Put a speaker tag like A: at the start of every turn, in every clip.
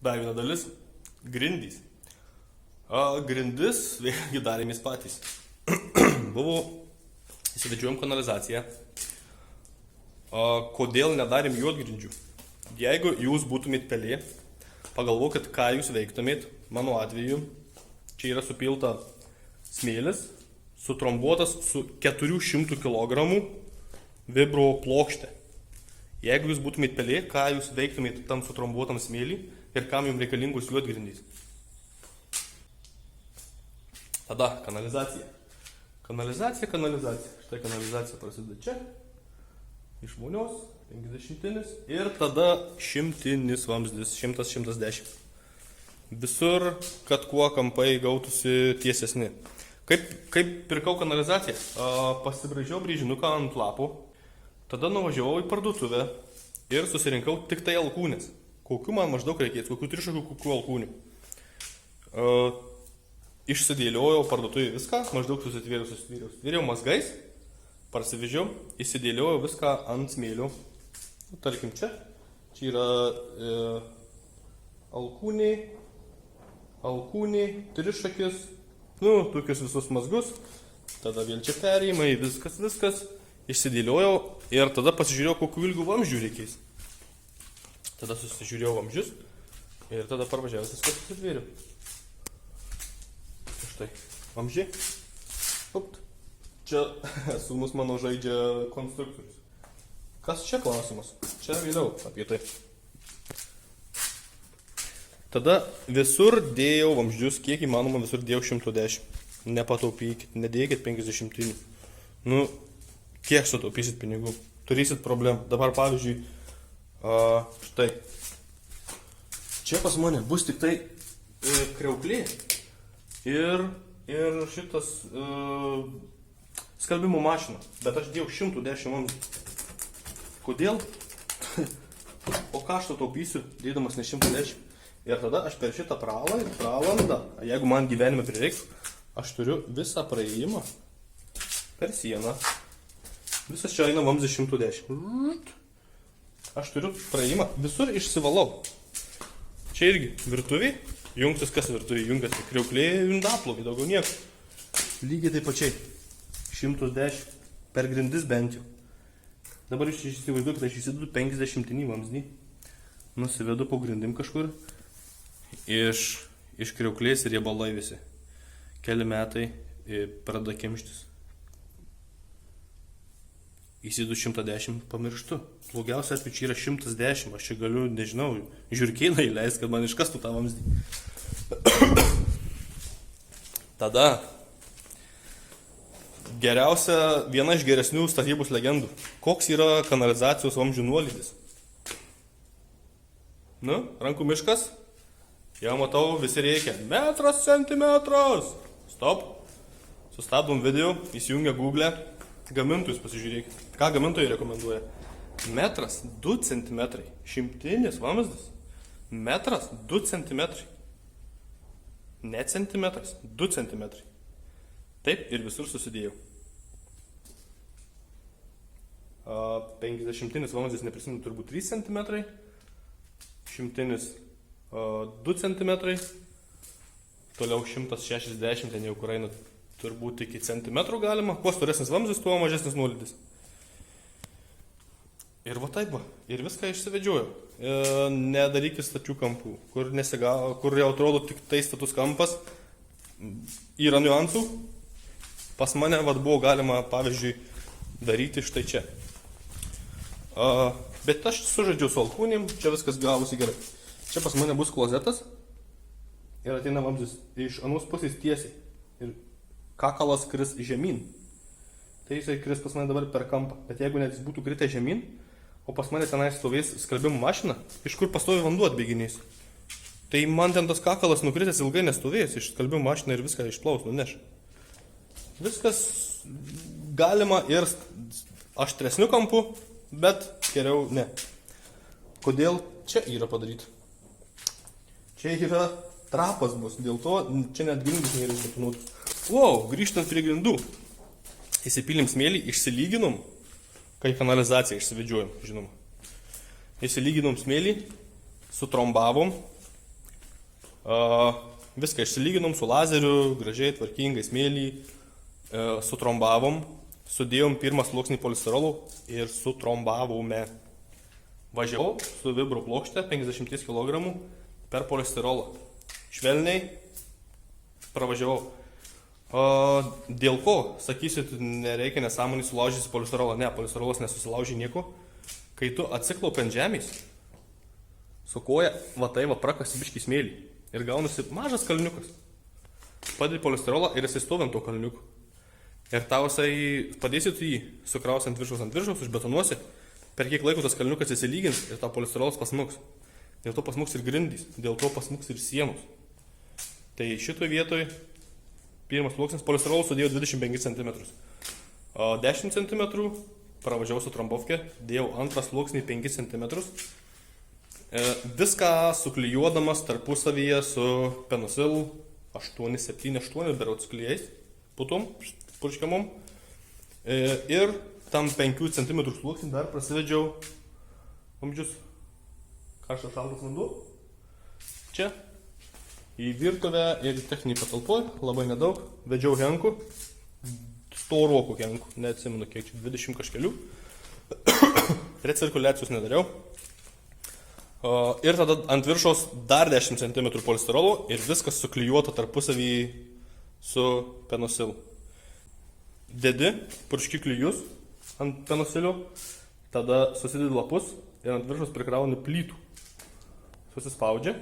A: Dar viena dalis - grindys. Grindis vėlgi darėmės patys. Įsivedžiojom kanalizaciją. Kodėl nedarėm juodgrindžių? Jeigu jūs būtumėt pelė, pagalvokit, ką jūs veiktumėt. Mano atveju čia yra supilta smėlis, sutrombuotas su 400 kg vibro plokštė. Jeigu jūs būtumėt pelė, ką jūs veiktumėt tam sutrombuotam smėlį ir kam jums reikalingos juodgrindys? Tada kanalizacija. Kanalizacija. Štai kanalizacija prasideda čia. Iš vonios, 50 ir tada 100 vamzdis, 100-110. Visur, kad kuo kampai gautųsi tiesesni. Kaip pirkau kanalizaciją? Pasibraižiau brėžinuką ant lapo, tada nuvažiavau į parduotuvę ir susirinkau tik tai alkūnės. Kokių man maždaug reikės, kokių 3 kokių alkūnių. Išsidėliojau parduotuvėje viską, maždaug sustvėriau mazgais, parsivežiau, įsidėliojau viską ant smėlio. Tarkim čia yra alkūniai, trišakis, tokius visus mazgus, tada vėl čia perėjimai, viskas, išsidėliojau ir tada pasižiūrėjau, kokių ilgų vamzdžių reikės. Tada susižiūrėjau vamzdžius ir tada parvažiavęs viskas susitvėriau. Štai, vamzdžiai. Čia sūnus mano žaidžia konstruktorius. Kas čia klausimas? Čia vėliau apie tai. Tada visur dėjau vamzdžius, kiek įmanoma visur dėjau 110. Nepataupykit, nedėkit 50. Kiek sutaupysit pinigų? Turėsit problemų. Dabar pavyzdžiui, štai. Čia pas mane bus tik tai kriauklė ir šitas skalbimo mašina. Bet aš dėjau 110 vamzdžių. Kodėl? O ką aš sutaupysiu, dėdamas ne 110? Ir tada aš per šitą pralandą, jeigu man gyvenime prireiks, aš turiu visą praėjimą per sieną. Visas čia eina vamzdis 110. Aš turiu praėjimą, visur išsivalau. Čia irgi virtuvė, jungtis kas virtuvė, jungiasi kriauklė, indaplovė, daugiau nieko. Lygiai taip pačiai. 110 per grindis bent jau. Dabar aš įsivaizduoju, kad aš įsidedu 50 vamzdį, nusivedu po grindim kažkur, iš kriauklės ir riebalai visi. Keli metai pradeda kemštis. Įsidedu 110, pamirštu. Blogiausia atveju čia yra 110, aš čia galiu, nežinau, žiurkėną įleisti, kad man iškastų tą vamzdį. Tada viena iš geresnių statybos legendų. Koks yra kanalizacijos vamzdžių nuolydis? Rankų miškas? Jau matau, visi reikia. Metras, centimetras. Stop. Sustabdom video, įsijungia Google. Gamintojus pasižiūrėkit. Ką gamintojai rekomenduoja? Metras, 2 centimetrai. Šimtinis vamzdis. Metras, 2 centimetrai. Ne centimetras, 2 centimetrai. Taip ir visur susidėjau. 50 vamzdis, neprisimenu, turbūt 3 cm. 100 2 cm. Toliau 160, ten jau kur eina turbūt iki centimetrų galima. Kuo storesnis vamzdis, tuo mažesnis nuolydis. Ir va taip va. Ir viską išsivedžiojau. Nedarykit stačių kampų. Kur jau atrodo tik tai status kampas. Yra niuansų. Pas mane buvo galima, pavyzdžiui, daryti štai čia. Bet aš sužaidžiau su alkūnėm, čia viskas gavosi gerai. Čia pas mane bus klozetas ir ateina vamzdis iš anos pusės tiesiai. Ir kakalas kris žemyn. Tai jisai kris pas mane dabar per kampą. Bet jeigu net jis būtų kritę žemyn, o pas mane tenai stovės skalbimo mašina, iš kur pastovi vanduo atbėginės. Tai man ten tas kakalas nukritęs ilgai nestovės, iš skalbimo mašiną ir viską išplaus, nuneš. Viskas galima ir aštresniu kampu, bet geriau ne. Kodėl čia yra padaryti? Čia yra trapas bus, dėl to čia net grindys nėra išbetonuotos. Grįžtant prie grindų. Įsipylėm smėlį, išsilyginom, kai kanalizaciją išsivedžiojom, žinoma. Įsilyginom smėlį, sutrombavom Viską išsilyginom su lazeriu, gražiai, tvarkingai, smėlį, sutrombavom, sudėjom pirmą sluoksnį polistirolų ir sutrombavome. Važiavau su vibro plokšte 50 kg per polistirolą. Švelniai pravažiavau. Dėl ko, sakysit, nereikia nesąmonį sulaužysi polistirolą. Ne, polistirolas nesusilaužy nieko. Kai tu atsiklaupi ant žemės, su koja va tai va prakasi biškį smėlį ir gaunasi mažas kalniukas. Padedi polistirolą ir jisai stovi ant to kalniuko. Ir tau jisai padėsit jį, sukrausi ant viršaus, užbetonuosi, per kiek laiko tas kalniukas įsilygins ir tau polistirolas pasmuks. Dėl to pasmuks ir grindys, dėl to pasmuks ir sienos. Tai šitoje vietoje pirmas sluoksnis polistirolų sudėjau 25 cm. 10 cm pravažiavau su trombovke, dėjau antrą sluoksnį 5 cm. Viską suklijuodamas tarpusavyje su penosilu 878 berods klijais, putom, purškiamom. Ir tam 5 cm sluoksnį dar prasivedžiau vamzdžius, karštas šaltas vanduo. Čia į virtuvę ir techninį patalpoj, labai nedaug, vedžiau henku, storokų henku, neatsimenu kiek čia, 20 kažkelių. Recirkuliacijos nedariau. Ir tada ant viršaus dar 10 cm polistirolo ir viskas suklijuota tarpusavį su penosilu. Dedi purški klijus ant penosilių, tada susidedi lapus ir ant viršaus prikrauni plytų. Susispaudžia,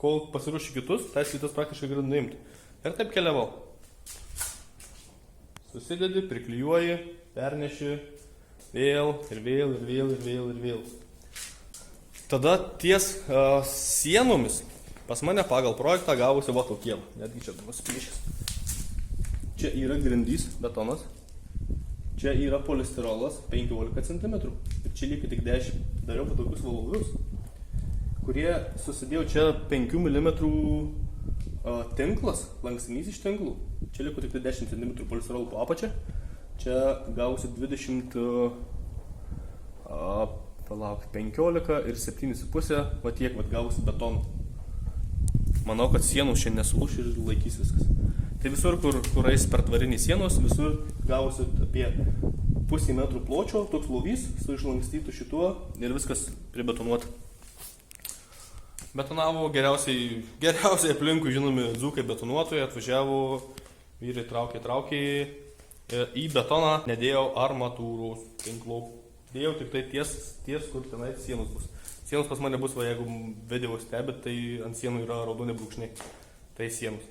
A: kol pasiruoši kitus, tais plytas praktiškai gali nuimti. Ir taip keliavau. Susidedi, priklijuoji, perneši, vėl ir vėl ir vėl ir vėl ir vėl. Tada ties sienomis pas mane pagal projektą gavosi va tokie, netgi čia nuspiešęs. Čia yra grindys, betonas, čia yra polistirolas 15 cm ir čia lieka tik 10. Dariau tokius valovus, kurie susidėjau čia 5 mm tinklas, lankstinys iš tinklų. Čia liko tik 10 cm polistirolų po apačią, čia gavosi 20 15 ir 7,5, va tiek va gausi betonų. Manau, kad sienos šiandien nesulūš ir laikys viskas. Tai visur, kur eis per tvarinį sienos, visur gausi apie pusį metrų pločio, toks lovys su išlankstytu šituo ir viskas pribetonuota. Betonavo geriausiai aplinkui žinomi dzūkai betonuotojai, atvažiavo, vyrai traukė, į betoną nedėjau armatūros tinklų. Dėjau tik tai ties, kur tenai sienos bus. Sienos pas mane bus, va, jeigu video stebit, tai ant sienų yra raudoni brūkšniai. Tai sienos.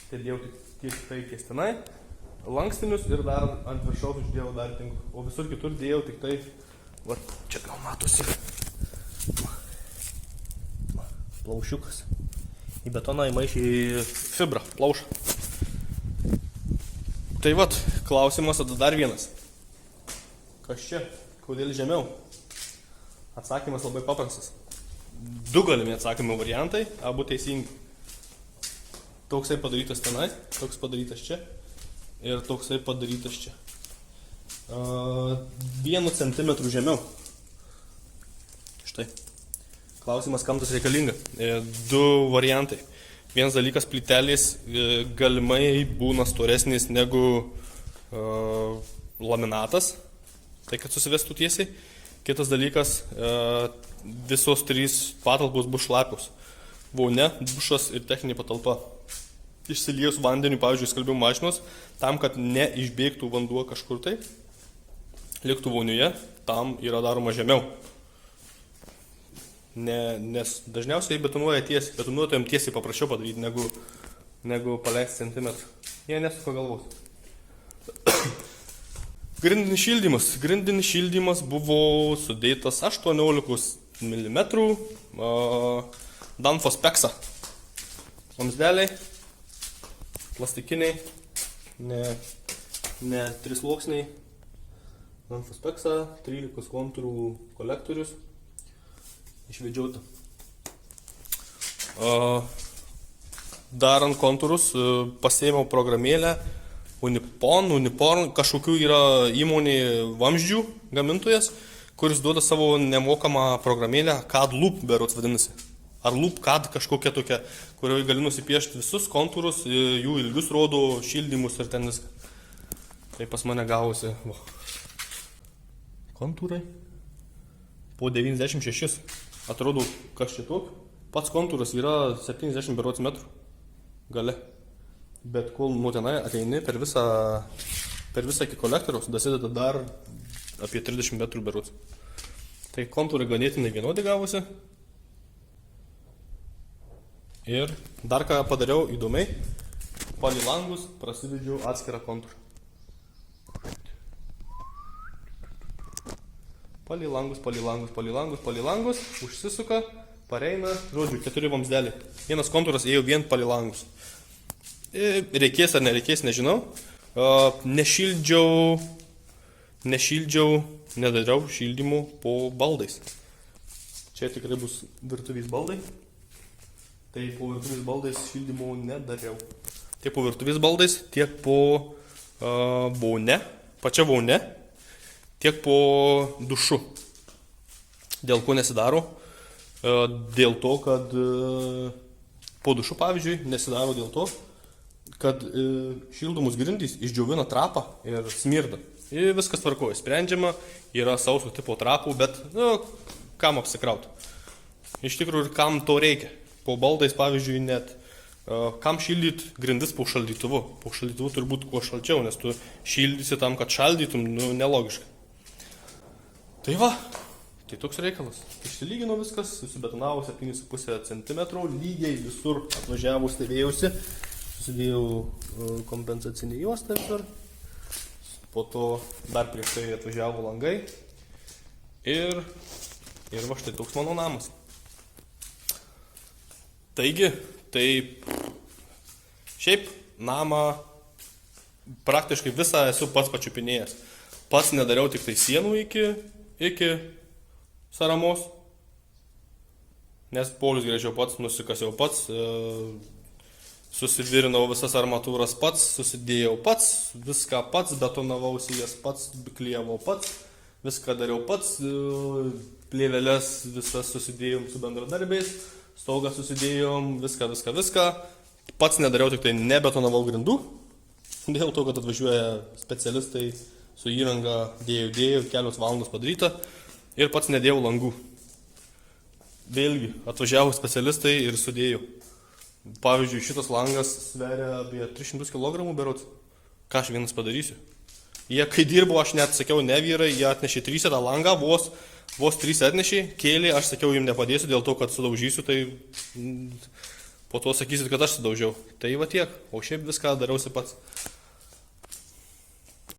A: Tai dėjau tik tai ties tenai, lankstinius ir dar ant viršaus uždėjau dar tinklų. O visur kitur dėjau tik tai, va, čia gal matosi. Plaušiukas. Į betoną įmaišė fibrą, plaušą. Tai vat, klausimas tada dar vienas. Kas čia? Kodėl žemiau? Atsakymas labai paprastas. Du galimi atsakymų variantai, abu teisingi. Toksai padarytas tenai, toks padarytas čia ir toksai padarytas čia. 1 cm žemiau. Štai. Klausimas, kam tas reikalinga. Du variantai. Vienas dalykas, plytelės galimai būna storesnis negu laminatas. Tai kad susivestų tiesiai. Kitas dalykas, visos 3 patalpos bus šlapios. Vonia, dušas ir techninė patalpa. Išsiliejus vandeniu, pavyzdžiui, skalbimo mašinos, tam, kad neišbėgtų vanduo kažkur tai, liktų vonioje, tam yra daroma žemiau. Nes dažniausiai betonuoja tiesiai, betonuotojams tiesiai paprasčiau padaryti, negu paleisti centimetrų. Jie nesuko galvos. Grindinis šildymas buvo sudėtas 18 mm Danfoss Pexa. Vamzdeliai, plastikiniai, ne 3 sluoksniai. Danfoss Pexa, 13 kontūrų kolektorius. Išvedžiota. Darant kontūrus pasiėmiau programėlę Uniporn, kažkokių yra įmonė vamzdžių gamintojas, kuris duoda savo nemokamą programėlę CAD Loop, berods vadinasi. ar LoopCAD kažkokia tokia, kurioje gali nusipiešti visus kontūrus, jų ilgius rodo, šildymus ir ten viską. Tai pas mane gavosi kontūrai po 96. Atrodo, kas čia tokio. Pats kontūras yra 70 berods metrų gale. Bet kol nuo tenai ateini per visą iki kolektoriaus, dasideda dar apie 30 metrų berods. Tai kontūrai ganėtinai vienodai gavosi. Ir dar ką padariau įdomiai, palei langus prasivedžiau atskirą kontūrą. Palei langus, užsisuka, pareina, žodžiu, 4 vamzdeliai. Vienas kontūras ėjo vien palei langus. Reikės ar nereikės, nežinau. Nešildžiau, nedariau šildymų po baldais. Čia tikrai bus virtuvės baldai. Tai po virtuvės baldais šildymų nedariau. Tiek po virtuvės baldais, tiek po pačia vaune, tiek po dušu. Dėl ko nesidaro? Dėl to, kad po dušu, pavyzdžiui, nesidaro dėl to, kad šildomus grindys išdžiovina trapą ir smirda. Ir viskas tvarkoja, sprendžiama, yra sauso tipo trapų, bet kam apsikrauti. Iš tikrųjų, kam to reikia. Po baldais, pavyzdžiui, net kam šildyti grindis po šaldytuvu. Po šaldytuvu turi būti kuo šalčiau, nes tu šildysi tam, kad šaldytum, nelogiškai. Tai va, tai toks reikalas. Išsilygino viskas, susibetonavo 7,5 cm, lygiai visur atvažiavau, stebėjausi. Susidėjau kompensacinį juostą visur. Po to dar prieš tai atvažiavo langai. Ir va štai toks mano namas. Taigi, tai šiaip namą praktiškai visą esu pats pačiupinėjęs. Pats nedariau tik tai sienų iki saramos, nes polius greičiau pats, nusikasiau pats, susivirinau visas armatūras pats, susidėjau pats, viską pats, betonavausi jas pats, klijavau pats, viską dariau pats, plėvelės visas susidėjom su bendradarbiais, stogą susidėjom, viską. Pats nedariau, tik tai nebetonavau grindų, dėl to, kad atvažiuoja specialistai su įranga, dėjau, kelios valandos padaryta ir pats nedėjau langų. Vėlgi, atvažiavo specialistai ir sudėjau. Pavyzdžiui, šitas langas sveria apie 300 kg berods. Ką aš vienas padarysiu? Jie, kai dirbo, aš net sakiau, ne vyrai, jie atnešė 3 tą langą, vos 3 atnešė, kėlė, aš sakiau, jums nepadėsiu dėl to, kad sudaužysiu, tai po to sakysit, kad aš sudaužiau. Tai va tiek, o šiaip viską dariausi pats.